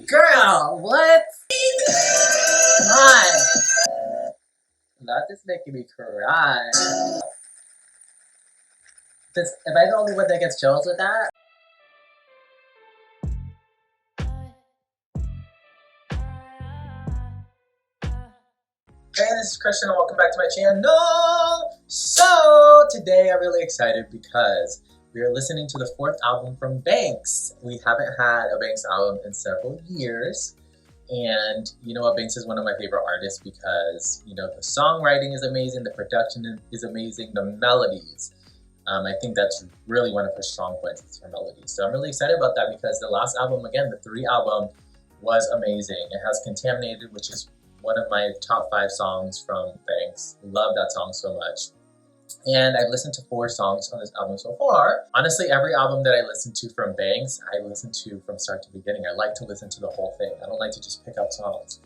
Girl, what? Why? That is making me cry. Am I the only one that gets chills with that? Hey, this is Christian and welcome back to my channel. So today I'm really excited because we are listening to the 4th album from Banks. We haven't had a Banks album in several years. And you know what, Banks is one of my favorite artists because, you know, the songwriting is amazing, the production is amazing, the melodies. I think that's really one of her strong points, is her melodies. So I'm really excited about that because the last album, again, the 3 album, was amazing. It has Contaminated, which is one of my top 5 songs from Banks. Love that song so much. And I've listened to 4 songs on this album so far. Honestly, every album that I listen to from Banks, I listen to from start to beginning. I like to listen to the whole thing. I don't like to just pick out songs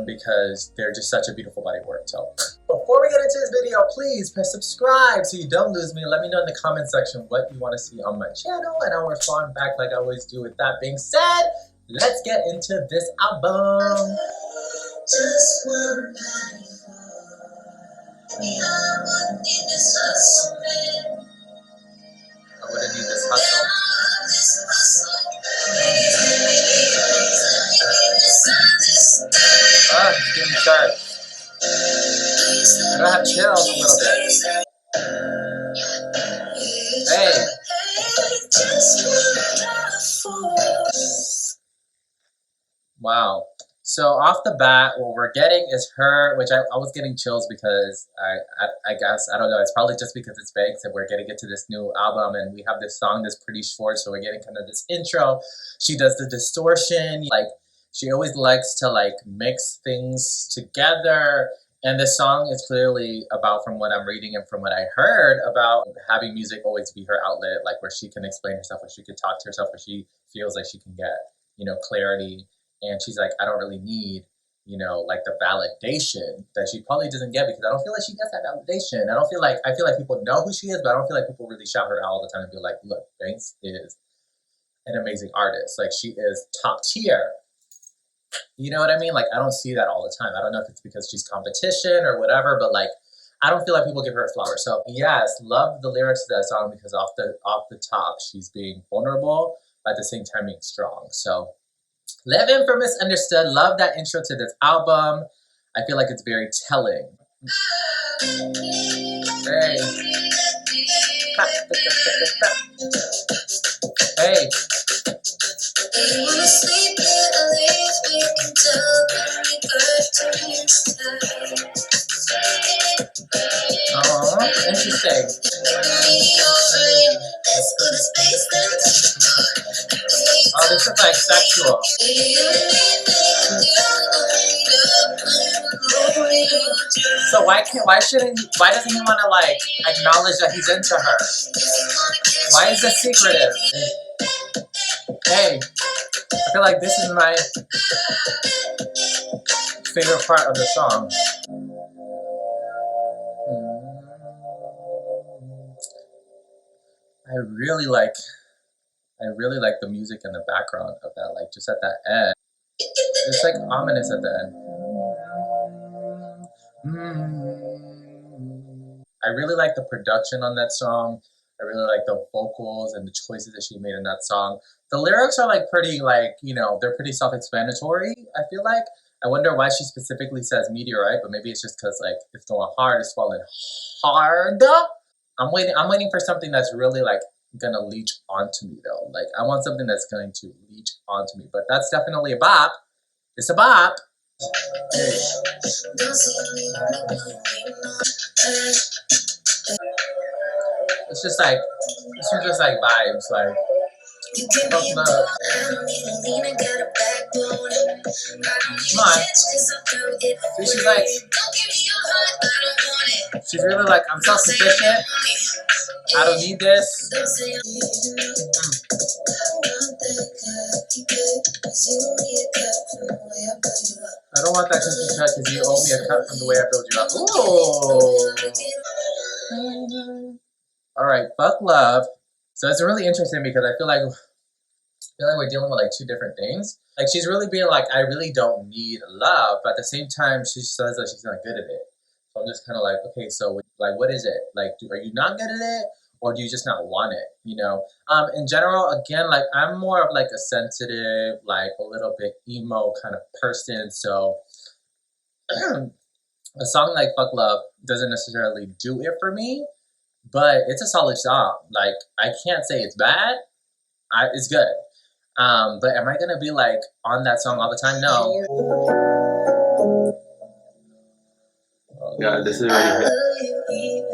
because they're just such a beautiful body of work. So before we get into this video, please press subscribe so you don't lose me. Let me know in the comment section what you want to see on my channel and I'll respond back like I always do. With that being said, let's get into this album. Just one night. I wouldn't need this hustle, man. I wouldn't need this hustle. Ah, it's getting sharp. I gotta have chills a little bit. Hey. Wow. So off the bat, what we're getting is her, which I was getting chills because I guess, I don't know, it's probably just because it's Banks and we're getting into this new album and we have this song that's pretty short, so we're getting kind of this intro. She does the distortion, like she always likes to like mix things together. And this song is clearly about, from what I'm reading and from what I heard, about having music always be her outlet, like where she can explain herself, where she can talk to herself, where she feels like she can get, you know, clarity. And she's like, I don't really need, you know, like the validation that she probably doesn't get because I don't feel like she gets that validation. I feel like people know who she is, but I don't feel like people really shout her out all the time and be like, look, Banks is an amazing artist. Like she is top tier. You know what I mean? Like I don't see that all the time. I don't know if it's because she's competition or whatever, but like I don't feel like people give her a flower. So yes, love the lyrics to that song because off the top, she's being vulnerable, but at the same time being strong. So Living for Misunderstood. Love that intro to this album. I feel like it's very telling. Hey. Hey. Oh, interesting. Oh, this is like sexual. So why doesn't he want to like acknowledge that he's into her? Why is this secretive? Hey, I feel like this is my favorite part of the song. I really like the music in the background of that, like just at that end. It's like ominous at the end. I really like the production on that song. I really like the vocals and the choices that she made in that song. The lyrics are like pretty, like, you know, they're pretty self-explanatory, I feel like. I wonder why she specifically says meteorite, but maybe it's just because like it's going hard, it's falling hard. I'm waiting for something that's really like gonna leech onto me though. Like I want something that's going to leech onto me. But that's definitely a bop. It's a bop. Hey. It's just like vibes, like tough love. Come on. See, she's really like, I'm self-sufficient. I don't need this. I don't want that cookie cut because you owe me a cut from the way I build you up. Ooh. All right, fuck love. So it's really interesting because I feel like feel like we're dealing with like two different things. Like she's really being like, I really don't need love, but at the same time, she says that she's not good at it. So I'm just kind of like, okay, so like, what is it? Like, are you not good at it, or do you just not want it? You know. In general, again, like I'm more of like a sensitive, like a little bit emo kind of person. So a song like "Fuck Love" doesn't necessarily do it for me, but it's a solid song. Like I can't say it's bad. It's good. But am I gonna be like on that song all the time? No. Yeah, this is already hit.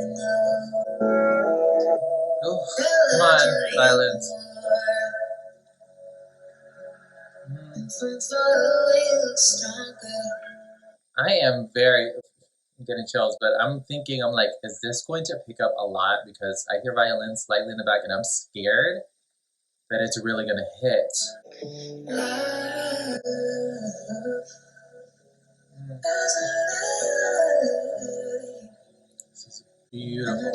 Oh, come on, violence. I am very I'm getting chills, but I'm thinking, I'm like, is this going to pick up a lot? Because I hear violin slightly in the back, and I'm scared that it's really gonna hit. This is beautiful.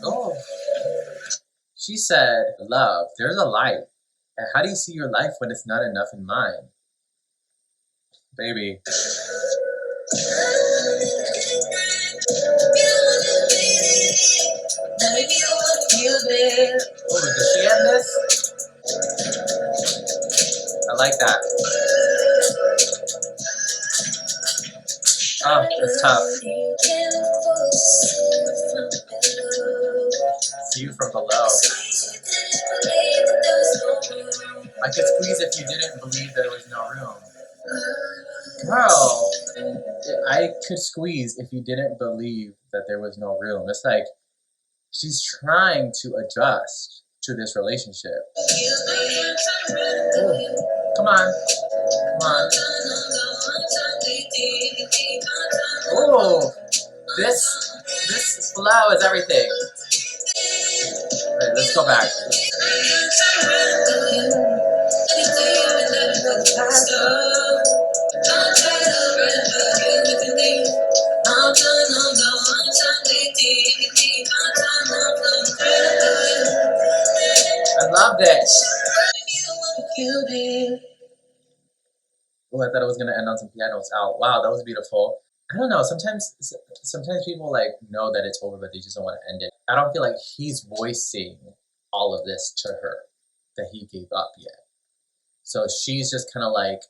Oh, she said, "Love, there's a light. And how do you see your life when it's not enough in mine, baby?" Oh, does she end this? I like that. Oh, it's tough. See you from below. I could squeeze if you didn't believe there was no room. Girl, I could squeeze if you didn't believe that there was no room. It's like she's trying to adjust to this relationship. Ooh. Come on. Come on. Ooh. This flow is everything. Alright, let's go back. I love this. Oh, I thought it was gonna end on some pianos out. Wow, that was beautiful. I don't know. Sometimes people like know that it's over, but they just don't want to end it. I don't feel like he's voicing all of this to her that he gave up yet. So she's just kind of like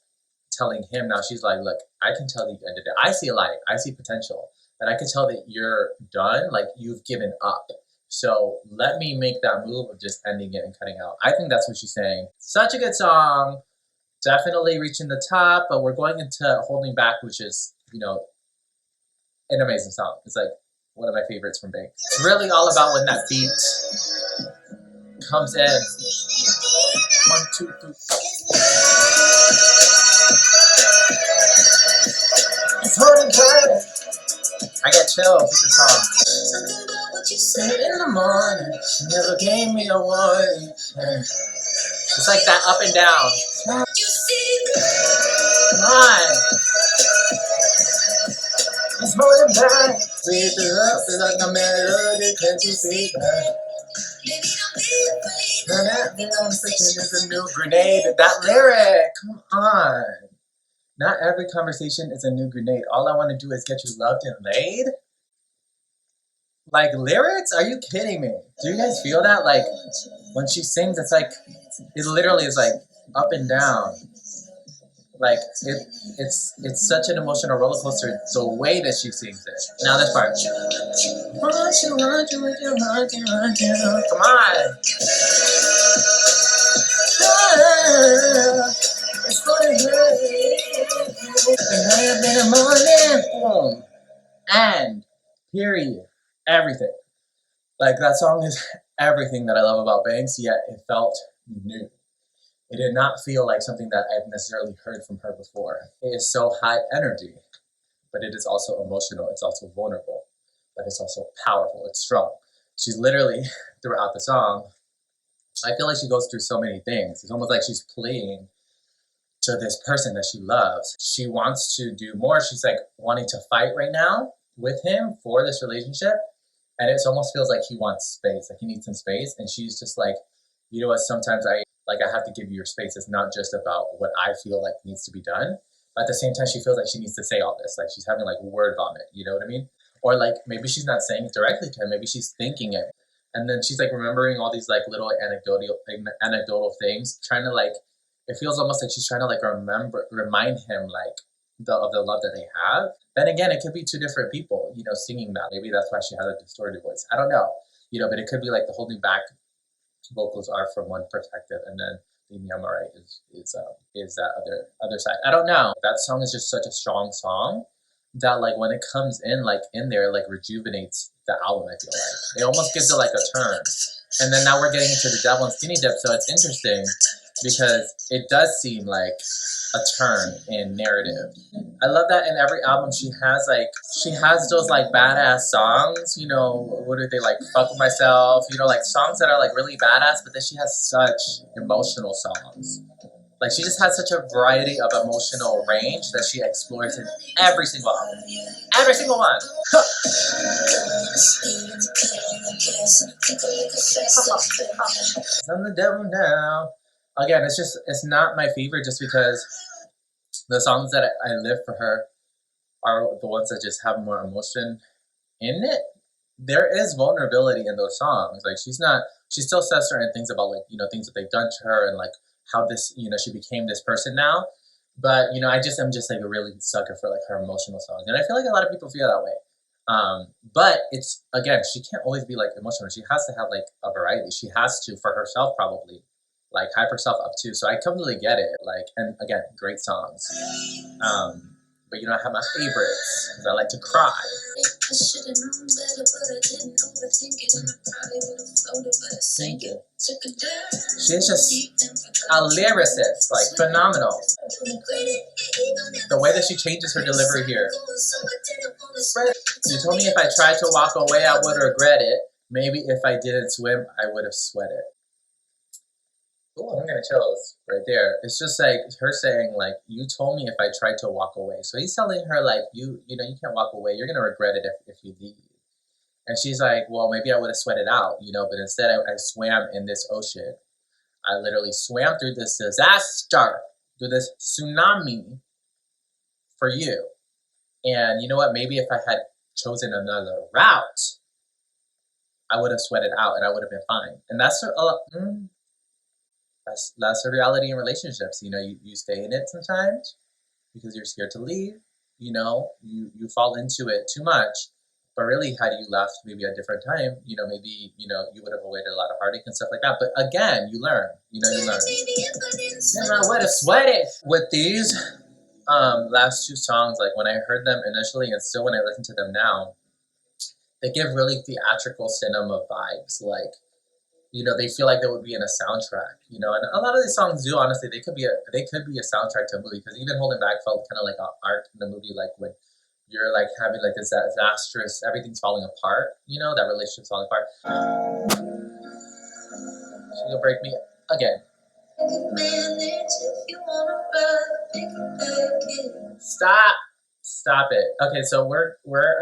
telling him now. She's like, "Look, I can tell that you ended it. I see a light. I see potential. That I can tell that you're done. Like you've given up. So let me make that move of just ending it and cutting out." I think that's what she's saying. Such a good song. Definitely reaching the top, but we're going into Holding Back, which is, an amazing song. It's like one of my favorites from Big. It's really all about when that beat comes in. 1, 2, 3. It's holding back. I get chills with the song. Something about what you said in the morning never gave me a warning. It's like that up and down. Come on. It's holding back. Breathe it up, it's like a melody. Can't you see that? Is a new grenade. That lyric. Come on. Not every conversation is a new grenade. All I want to do is get you loved and laid. Like lyrics? Are you kidding me? Do you guys feel that? Like when she sings, it's like it literally is like up and down. Like it's such an emotional roller coaster. The way that she sings it. Now this part. Come on. It's going good. In the morning. Boom. And period. Everything. Like that song is everything that I love about Banks, yet it felt new. It did not feel like something that I've necessarily heard from her before. It is so high energy, but it is also emotional. It's also vulnerable, but it's also powerful. It's strong. She's literally, throughout the song, I feel like she goes through so many things. It's almost like she's playing to this person that she loves. She wants to do more. She's like wanting to fight right now, with him for this relationship, and it almost feels like he wants space, like he needs some space, and she's just like, you know what, sometimes I have to give you your space. It's not just about what I feel like needs to be done, but at the same time she feels like she needs to say all this, like she's having like word vomit, you know what I mean? Or like maybe she's not saying it directly to him, maybe she's thinking it, and then she's like remembering all these like little anecdotal things, trying to like, it feels almost like she's trying to like remind him like of the love that they have. Then again, it could be two different people, you know, singing that. Maybe that's why she has a distorted voice. I don't know, you know, but it could be like the holding back vocals are from one perspective, and then the Miyamare is that other side. I don't know. That song is just such a strong song that like when it comes in like in there, like rejuvenates the album. I feel like it almost gives it like a turn. And then now we're getting into the Devil and Skinny Dip, so it's interesting because it does seem like a turn in narrative. I love that in every album she has those like badass songs, you know, what are they, like Fuck With Myself, you know, like songs that are like really badass, but then she has such emotional songs. Like she just has such a variety of emotional range that she explores in every single album. Every single one. I'm the devil now. Again, it's not my favorite just because the songs that I live for her are the ones that just have more emotion in it. There is vulnerability in those songs. Like she still says certain things about like, you know, things that they've done to her and like how this, you know, she became this person now. But, you know, I'm just like a really sucker for like her emotional songs. And I feel like a lot of people feel that way. But it's, again, she can't always be like emotional. She has to have like a variety. She has to, for herself probably, like hype herself up too. So I completely get it. Like, and again, great songs. But you know, I have my favorites because I like to cry. She's just a lyricist, like phenomenal. The way that she changes her delivery here. You told me if I tried to walk away, I would regret it. Maybe if I didn't swim, I would have sweated. Oh, I'm gonna chills right there. It's just like her saying, like, you told me if I tried to walk away. So he's telling her, like, you know, you can't walk away. You're gonna regret it if you leave. And she's like, well, maybe I would have sweated out, you know, but instead I swam in this ocean. I literally swam through this disaster, through this tsunami for you. And you know what? Maybe if I had chosen another route, I would have sweated out and I would have been fine. And that's the reality in relationships. You know, you stay in it sometimes because you're scared to leave. You know, you fall into it too much. But really, had you left maybe a different time, you know, maybe, you know, you would have avoided a lot of heartache and stuff like that. But again, you learn. You know, you learn. And I would have sweated. With these last two songs, like when I heard them initially and still when I listen to them now, they give really theatrical cinema vibes. Like, you know, they feel like they would be in a soundtrack, you know, and a lot of these songs do, honestly, they could be a soundtrack to a movie, because even Holding Back felt kind of like an arc in the movie, like when you're like having like this disastrous, everything's falling apart, you know, that relationship's falling apart. She's gonna break me again. Stop it. Okay, so we're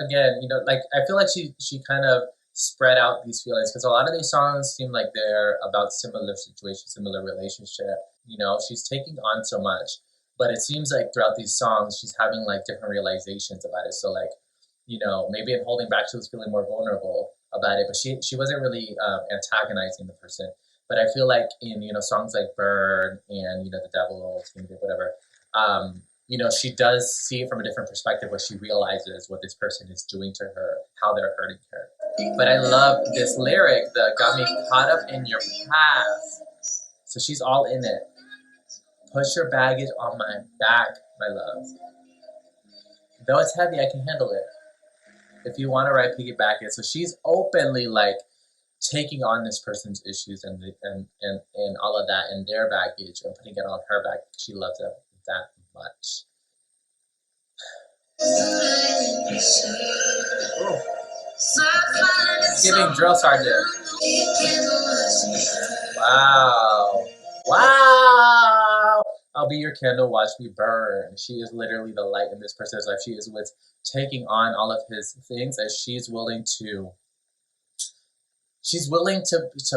again, you know, like I feel like she kind of spread out these feelings, because a lot of these songs seem like they're about similar situations, similar relationship. You know, she's taking on so much, but it seems like throughout these songs she's having like different realizations about it. So like, you know, maybe in Holding Back she was feeling more vulnerable about it, but she wasn't really antagonizing the person. But I feel like in, you know, songs like Burn and, you know, The Devil, whatever, you know, she does see it from a different perspective, where she realizes what this person is doing to her, how they're hurting her. But I love this lyric that got me caught up in your past. So she's all in it. Push your baggage on my back, my love. Though it's heavy, I can handle it. If you want to ride piggyback it. So she's openly like taking on this person's issues and all of that and their baggage and putting it on her back. She loves them that much. Ooh. Giving drill sergeant. Wow. Wow. A I'll be your candle, watch me burn. She is literally the light in this person's life. She is with taking on all of his things, as she's willing to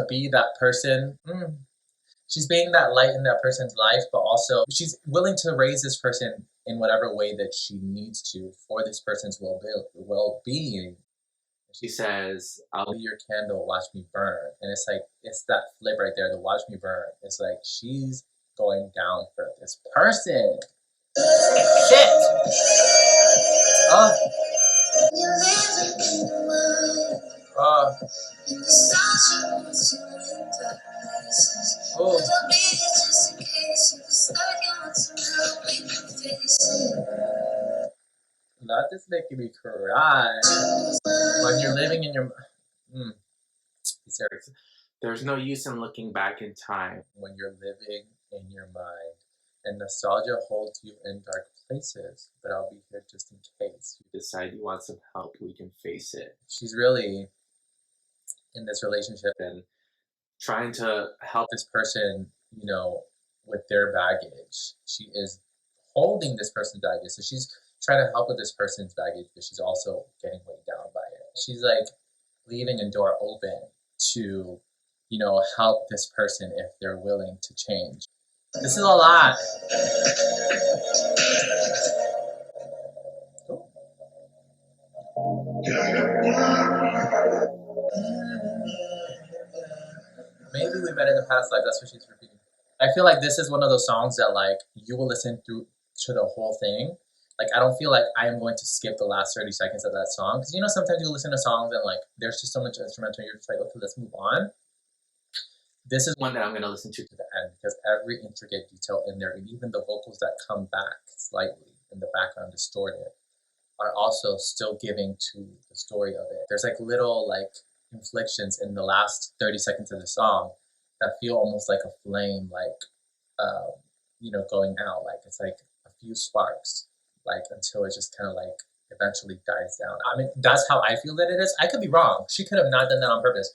be that person. She's being that light in that person's life, but also she's willing to raise this person in whatever way that she needs to for this person's well-being. She says, I'll be your candle, watch me burn. And it's like, it's that flip right there, the watch me burn. It's like she's going down for this person. Shit! Oh. Oh. Oh. That is making me cry. When you're living in your... There's no use in looking back in time when you're living in your mind. And nostalgia holds you in dark places, but I'll be here just in case you decide you want some help, we can face it. She's really in this relationship and trying to help this person, you know, with their baggage. She is holding this person's baggage. So she's trying to help with this person's baggage, but she's also getting weighed down by it. She's like leaving a door open to, you know, help this person if they're willing to change. This is a lot. Maybe we met in the past life. That's what she's repeating. I feel like this is one of those songs that like you will listen through to the whole thing. Like I don't feel like I am going to skip the last 30 seconds of that song, because you know sometimes you listen to songs and like there's just so much instrumental, you're just like, okay, let's move on. This is one that I'm going to listen to the end, because every intricate detail in there, and even the vocals that come back slightly in the background distorted, are also still giving to the story of it. There's like little like inflections in the last 30 seconds of the song that feel almost like a flame, like you know, going out. Like it's like a few sparks, like until it just kind of like eventually dies down. I mean, that's how I feel that it is. I could be wrong. She could have not done that on purpose.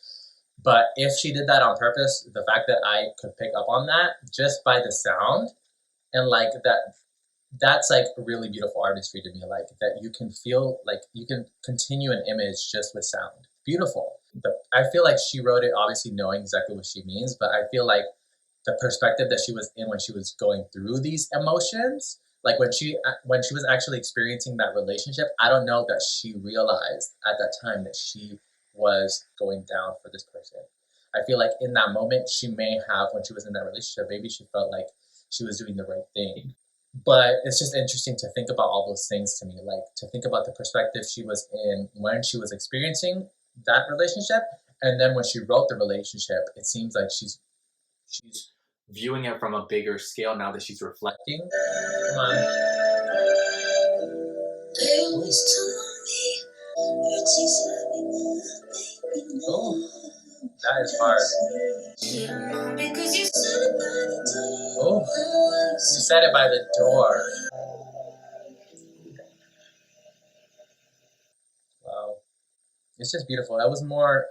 But if she did that on purpose, the fact that I could pick up on that just by the sound and like that's like really beautiful artistry to me. Like that you can feel like you can continue an image just with sound. Beautiful. I feel like she wrote it obviously knowing exactly what she means, but I feel like the perspective that she was in when she was going through these emotions, like when she was actually experiencing that relationship, I don't know that she realized at that time that she was going down for this person. I feel like in that moment she may have, when she was in that relationship, maybe she felt like she was doing the right thing. But it's just interesting to think about all those things to me, like to think about the perspective she was in when she was experiencing that relationship, and then when she wrote the relationship, it seems like she's viewing it from a bigger scale now that she's reflecting. Come on. They always told me oh, that is hard. Oh, you said it by the door. Wow, it's just beautiful. I was more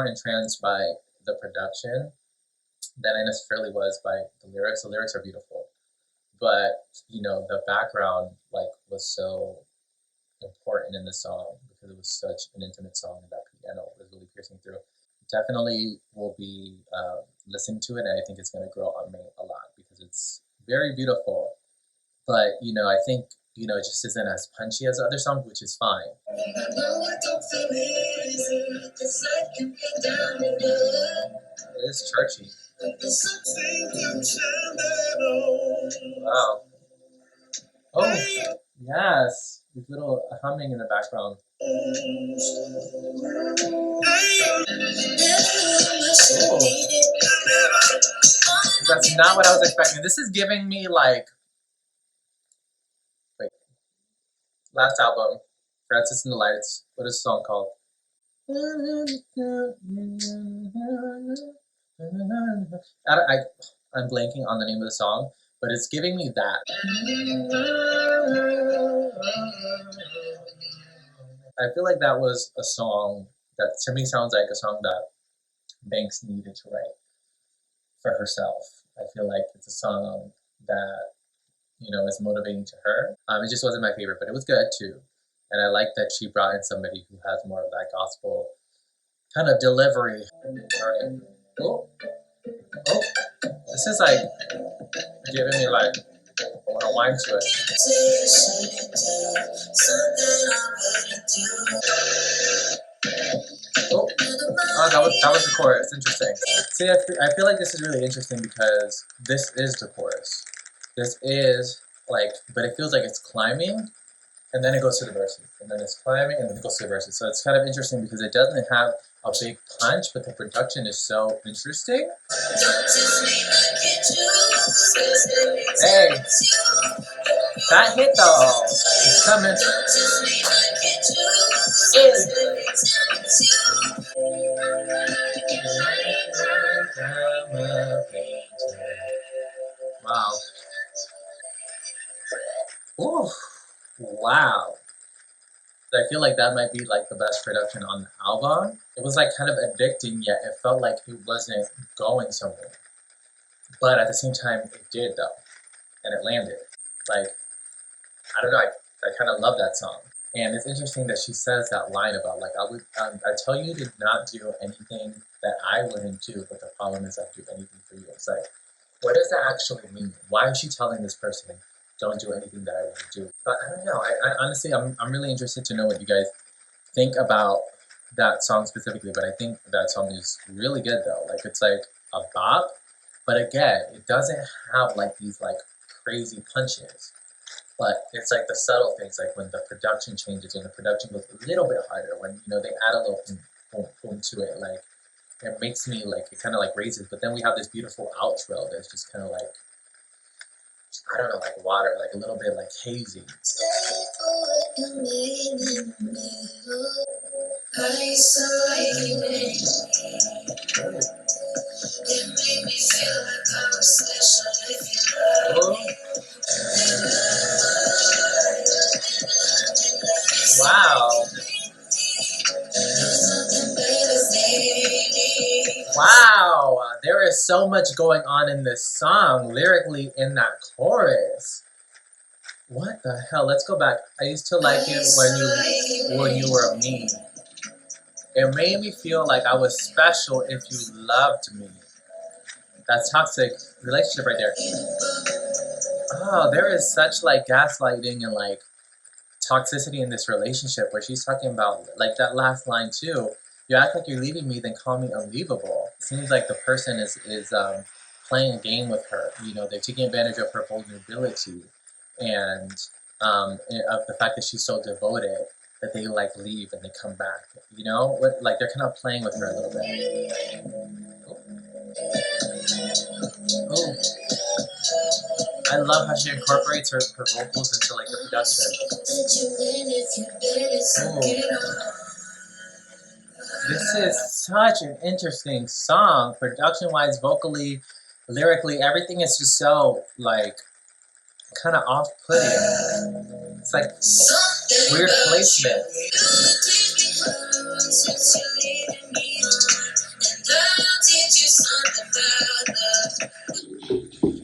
entranced by the production than I necessarily was by the lyrics. The lyrics are beautiful, but you know the background like was so important in the song because it was such an intimate song, and that piano was really piercing through. Definitely will be listening to it, and I think it's going to grow on me a lot because it's very beautiful. But you know, I think you know it just isn't as punchy as other songs, which is fine. It is churchy. Wow. Oh, yes. With little humming in the background. Ooh. That's not what I was expecting. This is giving me like, wait, last album, Francis and the Lights. What is the song called? I'm blanking on the name of the song, but it's giving me that. I feel like that was a song that to me sounds like a song that Banks needed to write for herself. I feel like it's a song that you know, is motivating to her. It just wasn't my favorite, but it was good too. And I like that she brought in somebody who has more of that gospel kind of delivery. Alright. Oh, oh, this is like giving me like I want to whine to it. Oh, that was the chorus. Interesting. See, I feel like this is really interesting because this is the chorus. This is like, but it feels like it's climbing, and then it goes to the verses, and then it's climbing, and then it goes to the verses. So it's kind of interesting because it doesn't have a big punch, but the production is so interesting. Hey, that hit though. It's coming. Wow. Ooh. Wow. I feel like that might be like the best production on the album. It was like kind of addicting, yet it felt like it wasn't going somewhere. But at the same time, it did though, and it landed. Like, I don't know, I kind of love that song. And it's interesting that she says that line about like, I tell you to not do anything that I wouldn't do, but the problem is I'd do anything for you. It's like, what does that actually mean? Why is she telling this person, don't do anything that I wouldn't do? But I don't know. I honestly, I'm really interested to know what you guys think about that song specifically. But I think that song is really good though. Like, it's like a bop, but again, it doesn't have like these like crazy punches. But it's like the subtle things, like when the production changes, when the production goes a little bit harder, when you know they add a little boom to it, like it makes me like it kind of like raises. But then we have this beautiful outro that's just kind of like, I don't know, like water, like a little bit like hazy. Wow. Wow, there is so much going on in this song, lyrically in that chorus. What the hell? Let's go back. I used to like it when you were me. It made me feel like I was special if you loved me. That's toxic relationship right there. Oh, there is such like gaslighting and like toxicity in this relationship where she's talking about like that last line too. You act like you're leaving me, then call me unleavable. It seems like the person is playing a game with her. You know, they're taking advantage of her vulnerability and of the fact that she's so devoted that they like leave and they come back. You know, like they're kind of playing with her a little bit. Oh, I love how she incorporates her vocals into like the production. Ooh. This is such an interesting song, production-wise, vocally, lyrically, everything is just so like kind of off-putting. It's like weird placement.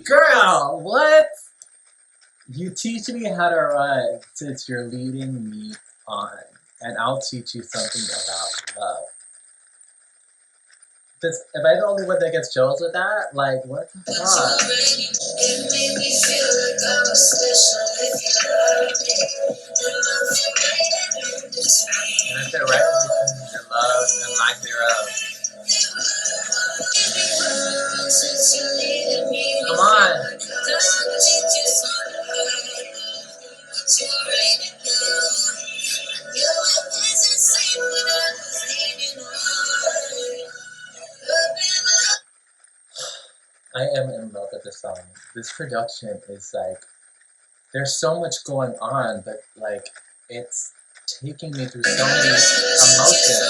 Girl, what? You teach me how to run since you're leading me on, and I'll teach you something about love. Am I the only one that gets chills with that? Like, what the fuck? It made me feel like I was special if you loved me. And I said, right between your love and lack thereof. Come on. I am in love with this song. This production is like, there's so much going on, but like, it's taking me through so many emotions.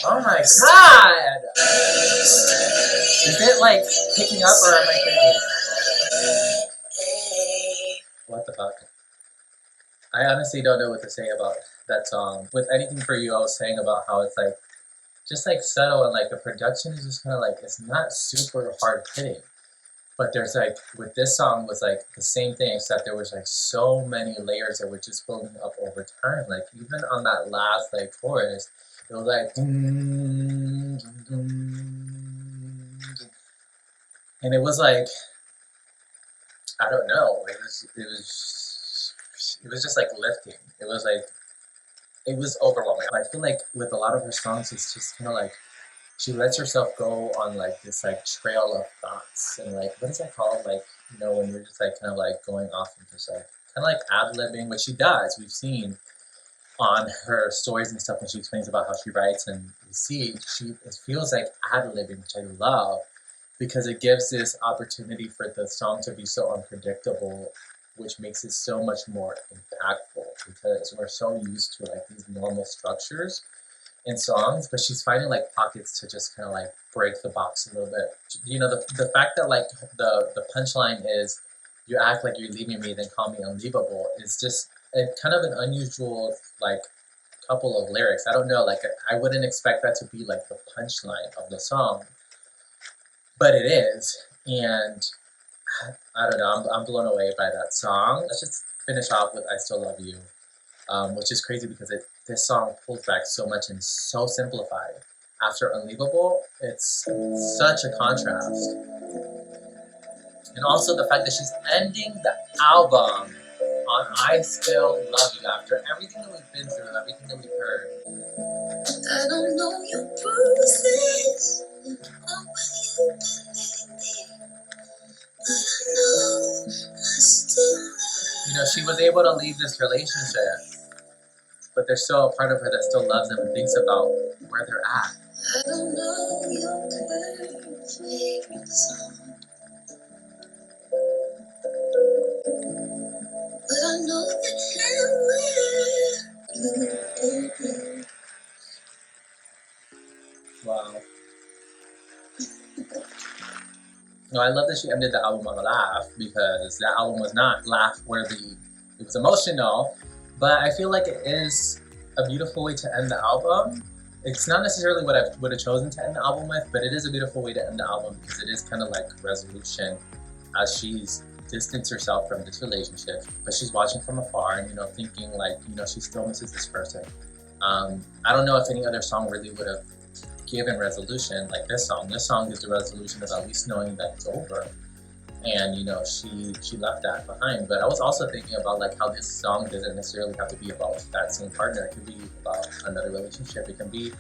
Oh my god! Is it like picking up or am I thinking? What the fuck? I honestly don't know what to say about that song. With Anything For You, I was saying about how it's like, just like subtle and like the production is just kind of like, it's not super hard hitting. But there's like, with this song was like the same thing, except there was like so many layers that were just building up over time. Like even on that last like chorus, it was like, and it was like, I don't know, it was just like lifting. It was like, it was overwhelming. I feel like with a lot of her songs, it's just kind of like she lets herself go on like this like trail of thoughts and like, what is that called? Like, you know, when you're just like kind of like going off and just like kind of like ad-libbing, which she does. We've seen on her stories and stuff when she explains about how she writes, and you see it feels like ad-libbing, which I love because it gives this opportunity for the song to be so unpredictable, which makes it so much more impactful because we're so used to like these normal structures in songs, but she's finding like pockets to just kind of like break the box a little bit. You know, the fact that like the punchline is "you act like you're leaving me, then call me unleavable" is just a kind of an unusual like couple of lyrics. I don't know, like I wouldn't expect that to be like the punchline of the song, but it is, and I don't know. I'm blown away by that song. Let's just finish off with "I Still Love You." Which is crazy because this song pulls back so much and so simplified. After Unleavable, it's such a contrast. And also the fact that she's ending the album on "I Still Love You" after everything that we've been through, everything that we've heard. I don't know your bruises or where you've been lately, but I know I still love you. You know, she was able to leave this relationship, but there's still a part of her that still loves them and thinks about where they're at. I don't know your perfect song, but I know that will. Wow. No, I love that she ended the album on a laugh because that album was not laugh worthy. It was emotional, but I feel like it is a beautiful way to end the album. It's not necessarily what I would have chosen to end the album with, but it is a beautiful way to end the album because it is kind of like resolution as she's distanced herself from this relationship, but she's watching from afar and, you know, thinking like, you know, she still misses this person. I don't know if any other song really would have given resolution like this song. This song is the resolution of at least knowing that it's over. And, you know, she left that behind. But I was also thinking about like how this song doesn't necessarily have to be about that same partner. It could be about another relationship. It can be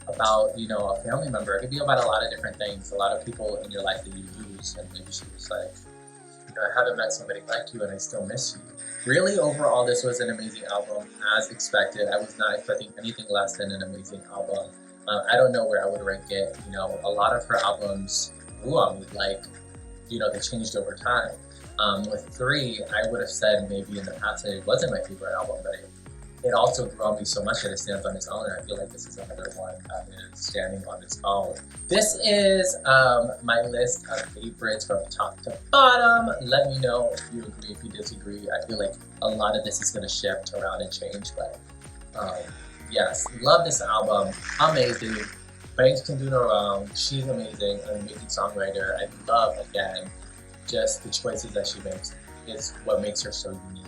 about, you know, a family member. It could be about a lot of different things, a lot of people in your life that you lose. And maybe she was like, you know, I haven't met somebody like you and I still miss you. Really, overall, this was an amazing album, as expected. I was not expecting anything less than an amazing album. I don't know where I would rank it. You know, a lot of her albums grew on me, like, you know, they changed over time. With 3, I would have said maybe in the past that it wasn't my favorite album, but it also grew on me so much that it stands on its own, and I feel like this is another one that is standing on its own. This is my list of favorites from top to bottom. Let me know if you agree, if you disagree. I feel like a lot of this is going to shift around and change, but yes, love this album. Amazing. Banks can do no wrong. She's amazing, an amazing songwriter. I love, again, just the choices that she makes is what makes her so unique.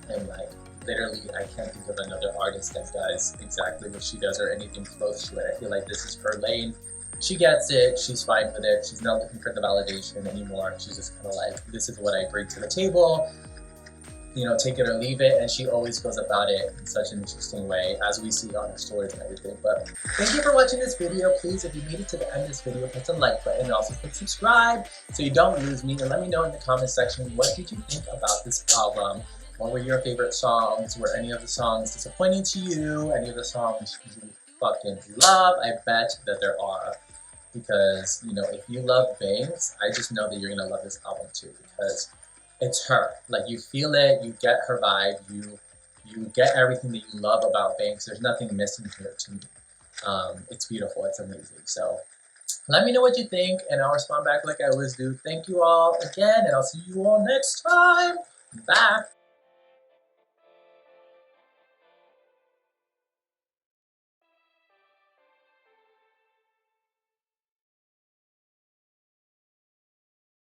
And like, literally, I can't think of another artist that does exactly what she does or anything close to it. I feel like this is her lane. She gets it. She's fine with it. She's not looking for the validation anymore. She's just kind of like, this is what I bring to the table. You know, take it or leave it, and she always goes about it in such an interesting way, as we see on her stories and everything. But thank you for watching this video. Please, if you made it to the end of this video, hit the like button and also click subscribe so you don't lose me. And let me know in the comment section, what did you think about this album? What were your favorite songs? Were any of the songs disappointing to you? Any of the songs you fucking love? I bet that there are. Because, you know, if you love Banks, I just know that you're gonna love this album too, because it's her. Like, you feel it, you get her vibe, you get everything that you love about Banks. There's nothing missing here to me. It's beautiful, it's amazing. So let me know what you think, and I'll respond back like I always do. Thank you all again, and I'll see you all next time. Bye.